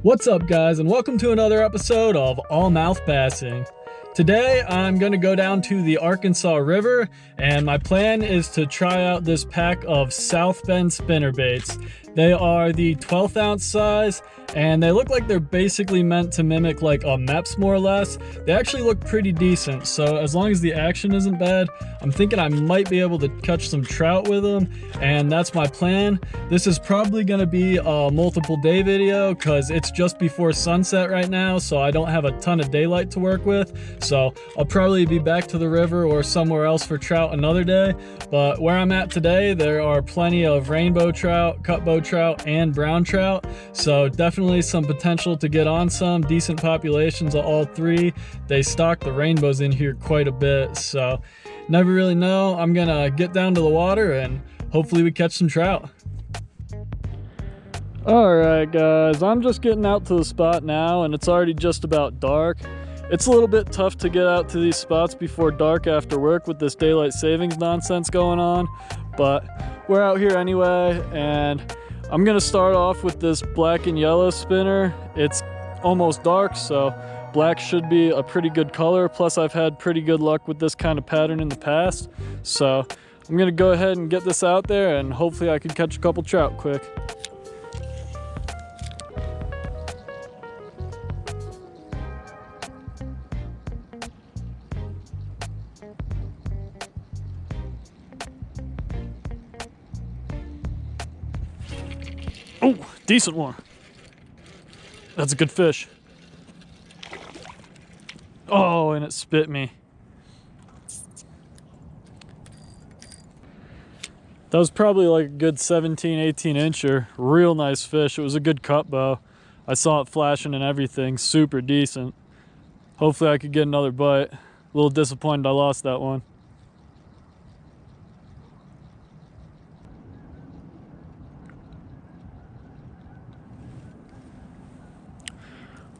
What's up, guys, and welcome to another episode of All Mouth Bassing. Today I'm going to go down to the Arkansas River, and my plan is to try out this pack of South Bend spinnerbaits. They are the 12th ounce size, and they look like they're basically meant to mimic like a Mepps more or less. They actually look pretty decent, so as long as the action isn't bad, I'm thinking I might be able to catch some trout with them, and that's my plan. This is probably going to be a multiple day video because it's just before sunset right now, so I don't have a ton of daylight to work with. So I'll probably be back to the river or somewhere else for trout another day. But where I'm at today, there are plenty of rainbow trout, cutbow trout, and brown trout. So definitely some potential to get on some decent populations of all three. They stock the rainbows in here quite a bit. So never really know. I'm gonna get down to the water and hopefully we catch some trout. Alright guys, I'm just getting out to the spot now and it's already just about dark. It's a little bit tough to get out to these spots before dark after work with this daylight savings nonsense going on, but we're out here anyway, and I'm gonna start off with this black and yellow spinner. It's almost dark, so black should be a pretty good color, plus I've had pretty good luck with this kind of pattern in the past, so I'm gonna go ahead and get this out there and hopefully I can catch a couple trout quick. Oh, decent one. That's a good fish. Oh, and it spit me. That was probably like a good 17, 18 incher. Real nice fish. It was a good cut bow. I saw it flashing and everything. Super decent. Hopefully I could get another bite. A little disappointed I lost that one.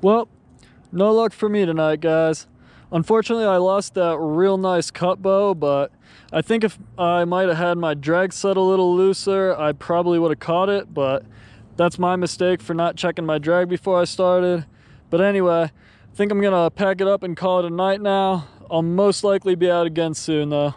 Well, no luck for me tonight, guys. Unfortunately, I lost that real nice cut bow, but I think if I might have had my drag set a little looser, I probably would have caught it, but that's my mistake for not checking my drag before I started. But anyway, I think I'm gonna pack it up and call it a night now. I'll most likely be out again soon, though.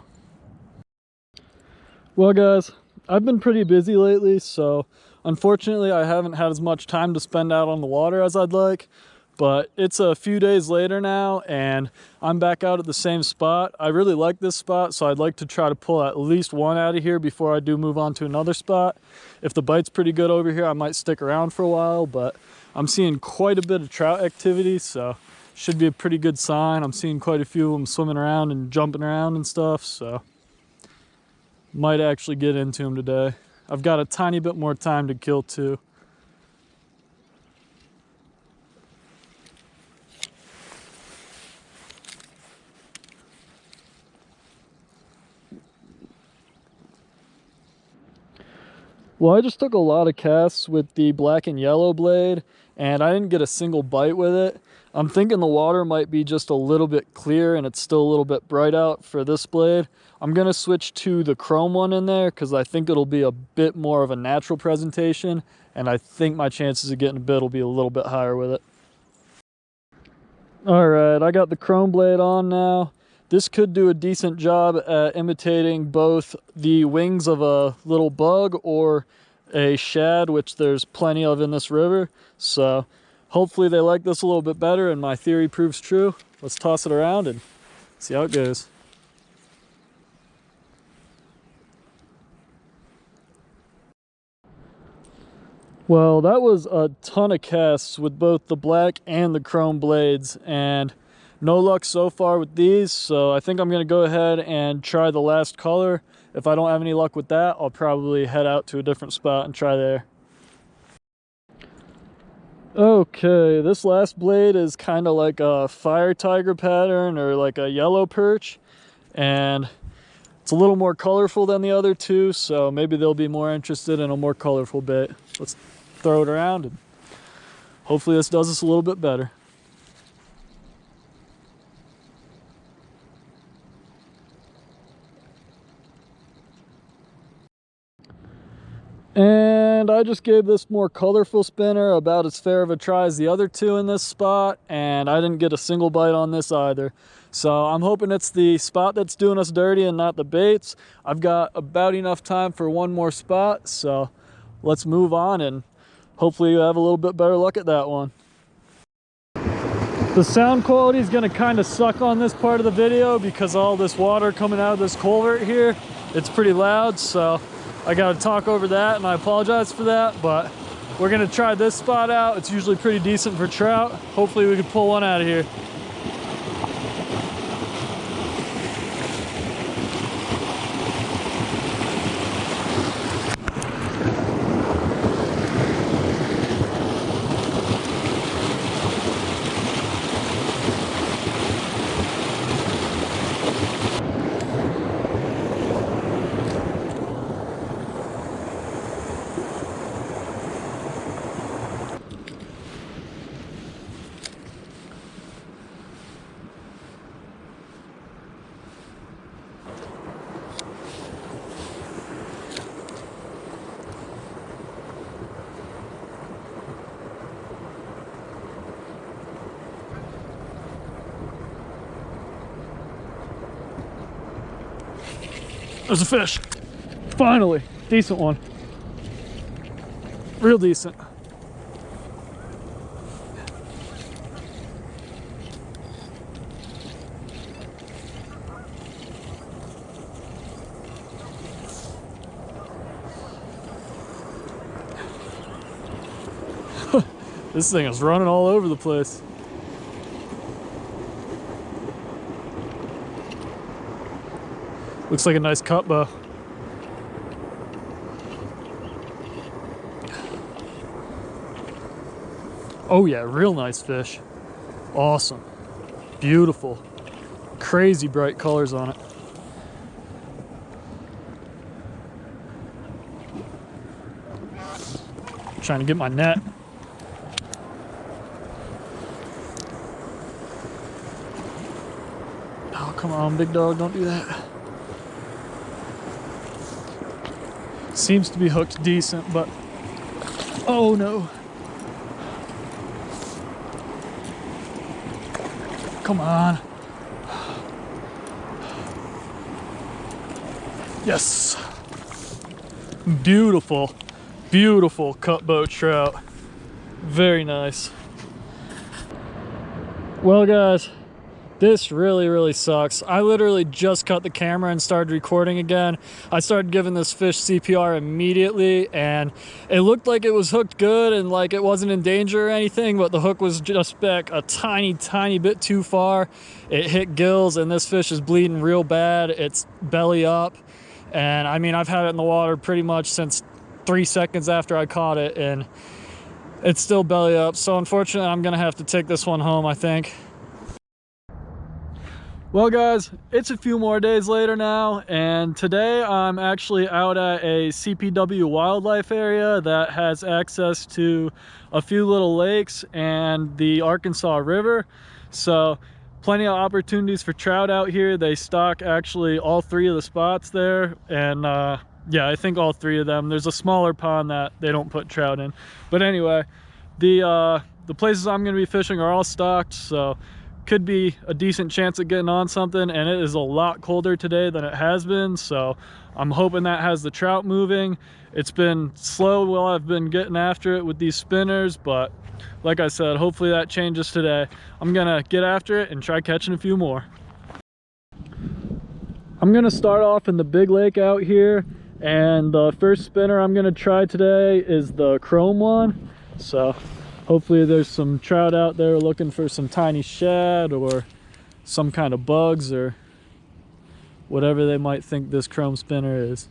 Well, guys, I've been pretty busy lately, so unfortunately I haven't had as much time to spend out on the water as I'd like. But it's a few days later now and I'm back out at the same spot. I really like this spot, so I'd like to try to pull at least one out of here before I do move on to another spot. If the bite's pretty good over here, I might stick around for a while, but I'm seeing quite a bit of trout activity, so should be a pretty good sign. I'm seeing quite a few of them swimming around and jumping around and stuff, so might actually get into them today. I've got a tiny bit more time to kill too. Well, I just took a lot of casts with the black and yellow blade, and I didn't get a single bite with it. I'm thinking the water might be just a little bit clear and it's still a little bit bright out for this blade. I'm going to switch to the chrome one in there because I think it'll be a bit more of a natural presentation, and I think my chances of getting a bit will be a little bit higher with it. Alright, I got the chrome blade on now. This could do a decent job at imitating both the wings of a little bug or a shad, which there's plenty of in this river. So hopefully they like this a little bit better and my theory proves true. Let's toss it around and see how it goes. Well, that was a ton of casts with both the black and the chrome blades, and no luck so far with these, so I think I'm going to go ahead and try the last color. If I don't have any luck with that, I'll probably head out to a different spot and try there. Okay, this last blade is kind of like a fire tiger pattern or like a yellow perch, and it's a little more colorful than the other two, so maybe they'll be more interested in a more colorful bait. Let's throw it around and hopefully this does us a little bit better. And And I just gave this more colorful spinner about as fair of a try as the other two in this spot, and I didn't get a single bite on this either. So I'm hoping it's the spot that's doing us dirty and not the baits. I've got about enough time for one more spot, so let's move on and hopefully you have a little bit better luck at that one. The sound quality is going to kind of suck on this part of the video because all this water coming out of this culvert here, it's pretty loud, so I got to talk over that, and I apologize for that, but we're going to try this spot out. It's usually pretty decent for trout. Hopefully we can pull one out of here. There's a fish. Finally, decent one. Real decent. This thing is running all over the place. Looks like a nice cut bow. Oh yeah, real nice fish. Awesome. Beautiful. Crazy bright colors on it. Trying to get my net. Oh, come on, big dog, don't do that. Seems to be hooked decent, but oh no. Come on. Yes. Beautiful, beautiful cut bow trout. Very nice. Well, guys, this really sucks. I literally just cut the camera and started recording again. I started giving this fish CPR immediately, and it looked like it was hooked good and like it wasn't in danger or anything, but the hook was just back a tiny bit too far. It hit gills, and this fish is bleeding real bad. It's belly up, and I mean, I've had it in the water pretty much since 3 seconds after I caught it, and it's still belly up. So unfortunately, I'm gonna have to take this one home, I think. Well, guys, it's a few more days later now, and today I'm actually out at a CPW wildlife area that has access to a few little lakes and the Arkansas River. So plenty of opportunities for trout out here. They stock actually all 3 of the spots there, and yeah, I think all 3 of them. There's a smaller pond that they don't put trout in, but anyway, the places I'm going to be fishing are all stocked, so could be a decent chance of getting on something. And it is a lot colder today than it has been, so I'm hoping that has the trout moving. It's been slow while I've been getting after it with these spinners, but like I said, hopefully that changes today. I'm gonna get after it and try catching a few more. I'm gonna start off in the big lake out here, and the first spinner I'm gonna try today is the chrome one. So hopefully there's some trout out there looking for some tiny shad or some kind of bugs or whatever they might think this chrome spinner is.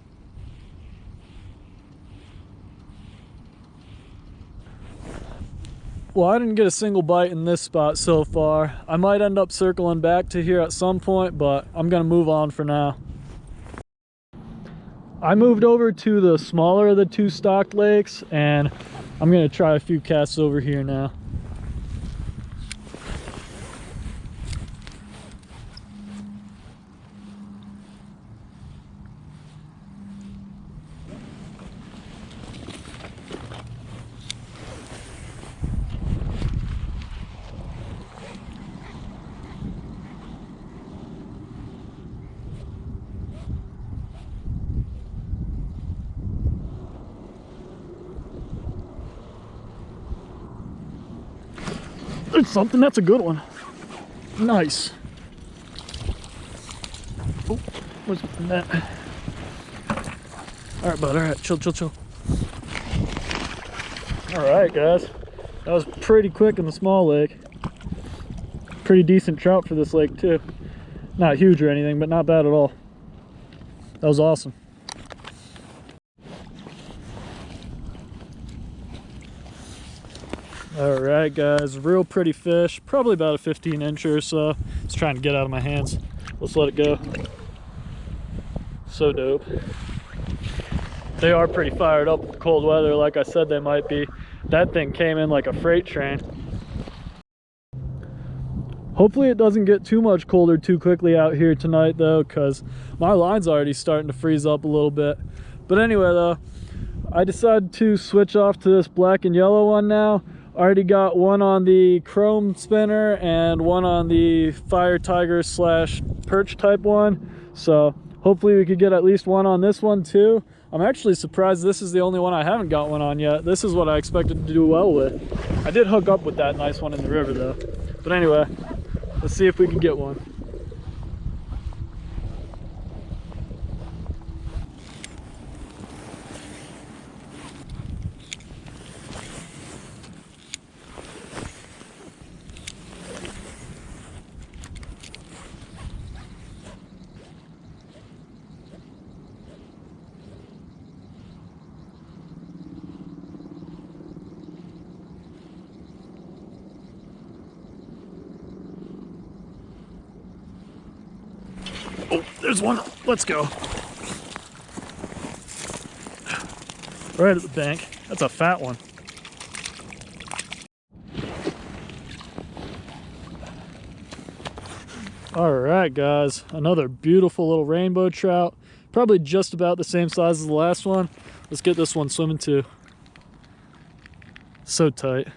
Well, I didn't get a single bite in this spot so far. I might end up circling back to here at some point, but I'm gonna move on for now. I moved over to the smaller of the 2 stocked lakes, and I'm gonna try a few casts over here now. there's something. That's a good one. Nice. Oh, where's the net? All right, bud. All right, chill, chill, chill. All right, guys. That was pretty quick in the small lake. Pretty decent trout for this lake, too. Not huge or anything, but not bad at all. That was awesome. All right, guys. Real pretty fish. Probably about a 15-incher or so. It's trying to get out of my hands. Let's let it go. So dope. They are pretty fired up with the cold weather, like I said they might be. That thing came in like a freight train. Hopefully it doesn't get too much colder too quickly out here tonight though, because my line's already starting to freeze up a little bit. But anyway though, I decided to switch off to this black and yellow one now. Already got one on the chrome spinner and one on the fire tiger / perch type one. So hopefully we could get at least one on this one too. I'm actually surprised this is the only one I haven't got one on yet. This is what I expected to do well with. I did hook up with that nice one in the river though. But anyway, let's see if we can get one. Oh, there's one. Let's go. Right at the bank. That's a fat one. All right, guys. Another beautiful little rainbow trout. Probably just about the same size as the last one. Let's get this one swimming too. So tight.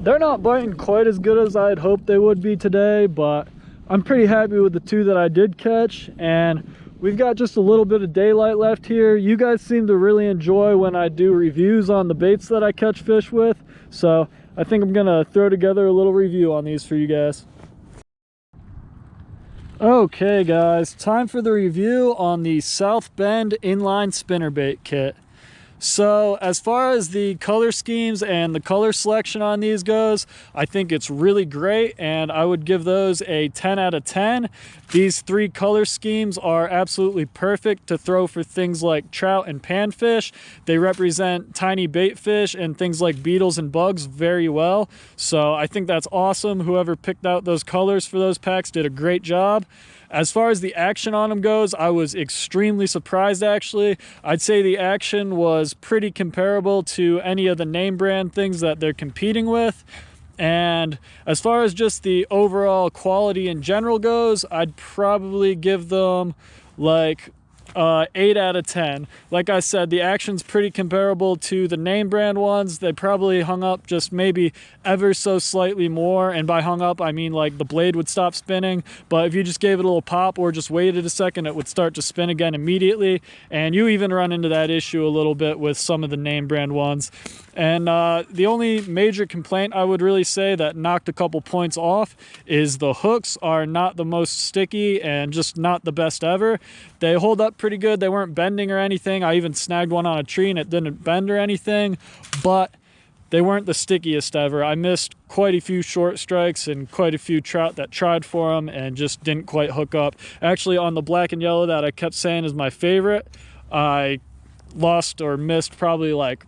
They're not biting quite as good as I had hoped they would be today, but I'm pretty happy with the two that I did catch, and we've got just a little bit of daylight left here. You guys seem to really enjoy when I do reviews on the baits that I catch fish with, so I think I'm gonna throw together a little review on these for you guys. Okay guys, time for the review on the South Bend inline spinnerbait kit. So as far as the color schemes and the color selection on these goes, I think it's really great, and I would give those a 10 out of 10. These three color schemes are absolutely perfect to throw for things like trout and panfish. They represent tiny bait fish and things like beetles and bugs very well. So I think that's awesome. Whoever picked out those colors for those packs did a great job. As far as the action on them goes, I was extremely surprised actually. I'd say the action was pretty comparable to any of the name brand things that they're competing with. And as far as just the overall quality in general goes, I'd probably give them like 8 out of 10. Like I said, the action's pretty comparable to the name brand ones. They probably hung up just maybe ever so slightly more, and by hung up I mean like the blade would stop spinning, but if you just gave it a little pop or just waited a second, it would start to spin again immediately. And you even run into that issue a little bit with some of the name brand ones. And the only major complaint I would really say that knocked a couple points off is the hooks are not the most sticky and just not the best ever. They hold up pretty good. They weren't bending or anything. I even snagged one on a tree and it didn't bend or anything, but they weren't the stickiest ever. I missed quite a few short strikes and quite a few trout that tried for them and just didn't quite hook up. Actually, on the black and yellow that I kept saying is my favorite, I lost or missed probably like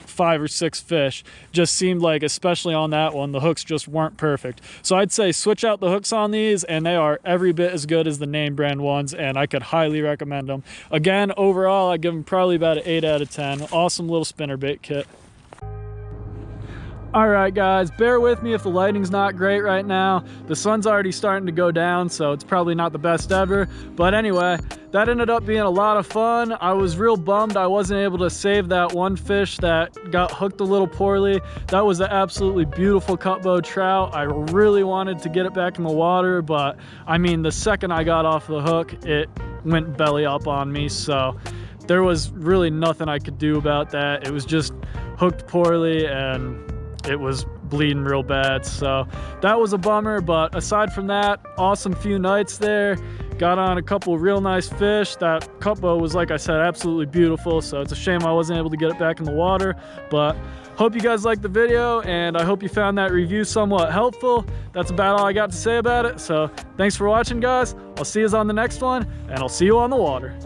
5 or 6 fish. Just seemed like, especially on that one, the hooks just weren't perfect. So I'd say switch out the hooks on these and they are every bit as good as the name brand ones, and I could highly recommend them. Again, overall I give them probably about an 8 out of 10. Awesome little spinnerbait kit. All right guys, bear with me if the lighting's not great right now. The sun's already starting to go down, so it's probably not the best ever. But anyway, that ended up being a lot of fun. I was real bummed I wasn't able to save that one fish that got hooked a little poorly. That was an absolutely beautiful cutbow trout. I really wanted to get it back in the water, but I mean, the second I got off the hook, it went belly up on me. So there was really nothing I could do about that. It was just hooked poorly, and it was bleeding real bad. So that was a bummer, but aside from that, awesome few nights there. Got on a couple real nice fish. That cutbow was, like I said, absolutely beautiful. So it's a shame I wasn't able to get it back in the water, but hope you guys liked the video, and I hope you found that review somewhat helpful. That's about all I got to say about it. So thanks for watching, guys. I'll see you on the next one, and I'll see you on the water.